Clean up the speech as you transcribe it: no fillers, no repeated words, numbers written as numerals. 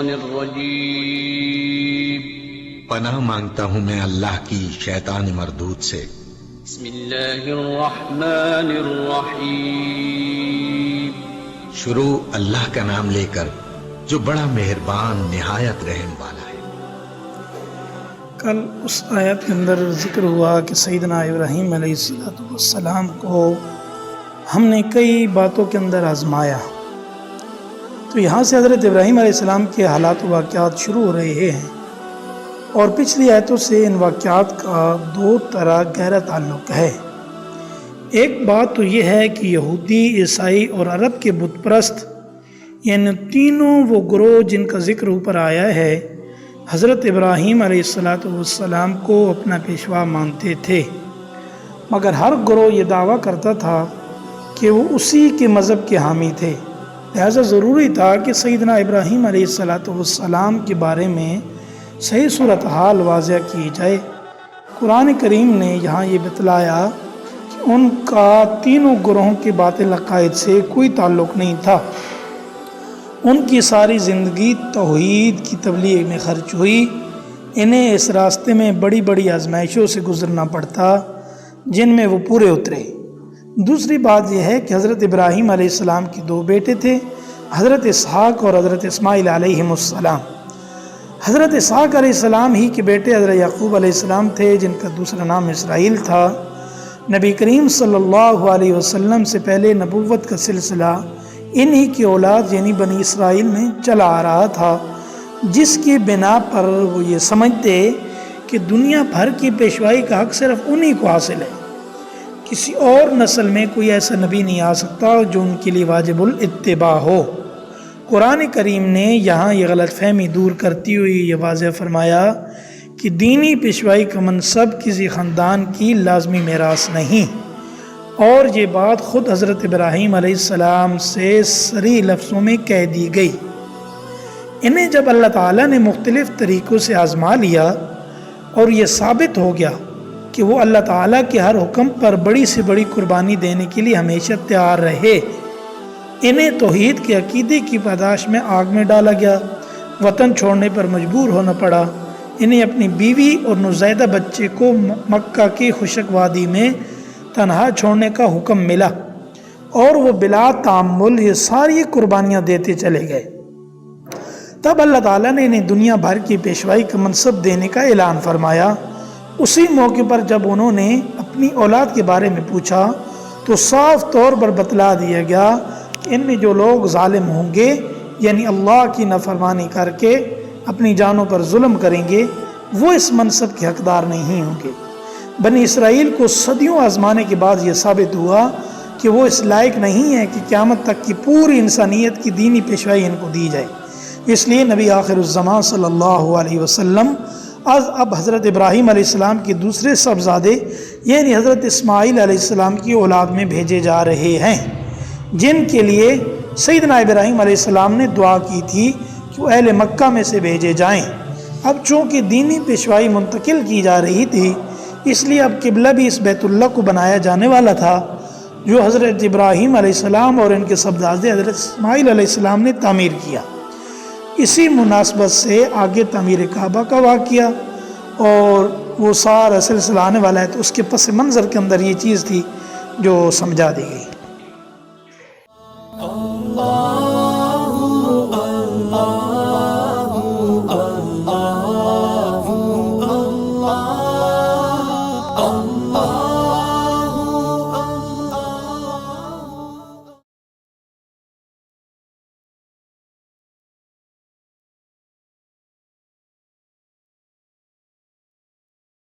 الشيطان الرجيم پناہ مانگتا ہوں میں اللہ کی شیطان مردود سے۔ بسم الله الرحمن الرحيم شروع اللہ کا نام لے کر جو بڑا مہربان نہایت رحم والا ہے۔ کل اس آیت کے اندر ذکر ہوا کہ سیدنا ابراہیم علیہ السلام کو ہم نے کئی باتوں کے اندر آزمایا، تو یہاں سے حضرت ابراہیم علیہ السلام کے حالات و واقعات شروع ہو رہے ہیں، اور پچھلی آیتوں سے ان واقعات کا دو طرح گہرا تعلق ہے۔ ایک بات تو یہ ہے کہ یہودی، عیسائی اور عرب کے بت پرست، یعنی تینوں وہ گروہ جن کا ذکر اوپر آیا ہے، حضرت ابراہیم علیہ السلام کو اپنا پیشوا مانتے تھے، مگر ہر گروہ یہ دعویٰ کرتا تھا کہ وہ اسی کے مذہب کے حامی تھے، لہذا ضروری تھا کہ سیدنا ابراہیم علیہ السلام کے بارے میں صحیح صورتحال واضح کی جائے۔ قرآن کریم نے یہاں یہ بتلایا کہ ان کا تینوں گروہوں کے باطل عقائد سے کوئی تعلق نہیں تھا، ان کی ساری زندگی توحید کی تبلیغ میں خرچ ہوئی، انہیں اس راستے میں بڑی بڑی آزمائشوں سے گزرنا پڑتا جن میں وہ پورے اترے۔ دوسری بات یہ ہے کہ حضرت ابراہیم علیہ السلام کے دو بیٹے تھے، حضرت اسحاق اور حضرت اسماعیل علیہ السلام۔ حضرت اسحاق علیہ السلام ہی کے بیٹے حضرت یعقوب علیہ السلام تھے، جن کا دوسرا نام اسرائیل تھا۔ نبی کریم صلی اللہ علیہ وسلم سے پہلے نبوت کا سلسلہ انہی کی اولاد یعنی بنی اسرائیل میں چلا آ رہا تھا، جس کی بنا پر وہ یہ سمجھتے کہ دنیا بھر کی پیشوائی کا حق صرف انہی کو حاصل ہے، کسی اور نسل میں کوئی ایسا نبی نہیں آ سکتا جو ان کے لیے واجب الاتباع ہو۔ قرآن کریم نے یہاں یہ غلط فہمی دور کرتی ہوئی یہ واضح فرمایا کہ دینی پیشوائی کا منصب کسی خاندان کی لازمی میراث نہیں، اور یہ بات خود حضرت ابراہیم علیہ السلام سے صریح لفظوں میں کہہ دی گئی۔ انہیں جب اللہ تعالیٰ نے مختلف طریقوں سے آزما لیا اور یہ ثابت ہو گیا کہ وہ اللہ تعالیٰ کے ہر حکم پر بڑی سے بڑی قربانی دینے کے لیے ہمیشہ تیار رہے، انہیں توحید کے عقیدے کی پاداش میں آگ میں ڈالا گیا، وطن چھوڑنے پر مجبور ہونا پڑا، انہیں اپنی بیوی اور نوزائیدہ بچے کو مکہ کی خشک وادی میں تنہا چھوڑنے کا حکم ملا، اور وہ بلا تعمل یہ ساری قربانیاں دیتے چلے گئے۔ تب اللہ تعالیٰ نے انہیں دنیا بھر کی پیشوائی کا منصب دینے کا اعلان فرمایا۔ اسی موقع پر جب انہوں نے اپنی اولاد کے بارے میں پوچھا تو صاف طور پر بتلا دیا گیا کہ ان میں جو لوگ ظالم ہوں گے، یعنی اللہ کی نافرمانی کر کے اپنی جانوں پر ظلم کریں گے، وہ اس منصب کے حقدار نہیں ہوں گے۔ بنی اسرائیل کو صدیوں آزمانے کے بعد یہ ثابت ہوا کہ وہ اس لائق نہیں ہے کہ قیامت تک کی پوری انسانیت کی دینی پیشوائی ان کو دی جائے۔ اس لیے نبی آخر الزمان صلی اللہ علیہ وسلم اب حضرت ابراہیم علیہ السلام کے دوسرے صاحبزادے یعنی حضرت اسماعیل علیہ السلام کی اولاد میں بھیجے جا رہے ہیں، جن کے لیے سیدنا ابراہیم علیہ السلام نے دعا کی تھی کہ وہ اہل مکہ میں سے بھیجے جائیں۔ اب چونکہ دینی پیشوائی منتقل کی جا رہی تھی، اس لیے اب قبلہ بھی اس بیت اللہ کو بنایا جانے والا تھا جو حضرت ابراہیم علیہ السلام اور ان کے صاحبزادے حضرت اسماعیل علیہ السلام نے تعمیر کیا۔ اسی مناسبت سے آگے تعمیر کعبہ کا واقعہ اور وہ سارا سلسلہ آنے والا ہے، تو اس کے پس منظر کے اندر یہ چیز تھی جو سمجھا دی گئی۔